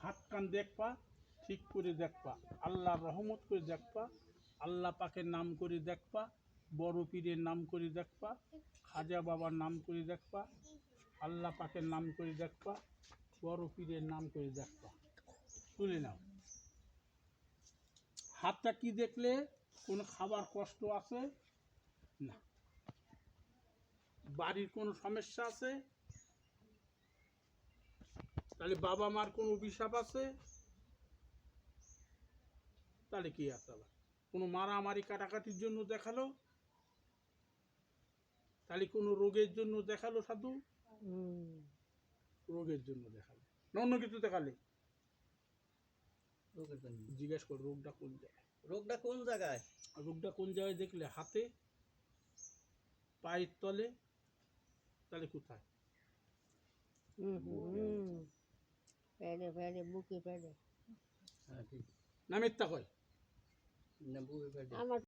হাত কান দেখবা, ঠিক করে দেখবা, আল্লাহ রহমত করে দেখবা, আল্লাহ পাকের নাম করে দেখবা, বড় পীরের নাম করে দেখবা, খাজা বাবার নাম করে দেখবা, আল্লাহ পাকের নাম করে দেখবা, বড় পীরের নাম করে দেখবা। তুলে নাও। হাতটা কি দেখলে? কোনো খাবার কষ্ট আছে না, বাড়ির কোনো সমস্যা আছে, তাহলে বাবা মার কোনো অভিশাপ আছে, তাহলে কি আছে? আবার কোনো মারামারি কাটাকাটির জন্য দেখালো, তাহলে কোনো রোগের জন্য দেখালো সাধু, রোগের জন্য দেখালো না অন্য কিছু দেখালে? রোগের জন্য জিজ্ঞেস কর রোগটা কোন জায়গায়? রোগটা কোন জায়গায়? রোগটা কোন জায়গায় দেখলে? হাতে, পায়ের তলে, তাহলে কোথায়? পেটে পেটে বুকে পেটে হ্যাঁ ঠিক না মিথ্যা কয়? না বুকে পেটে আমার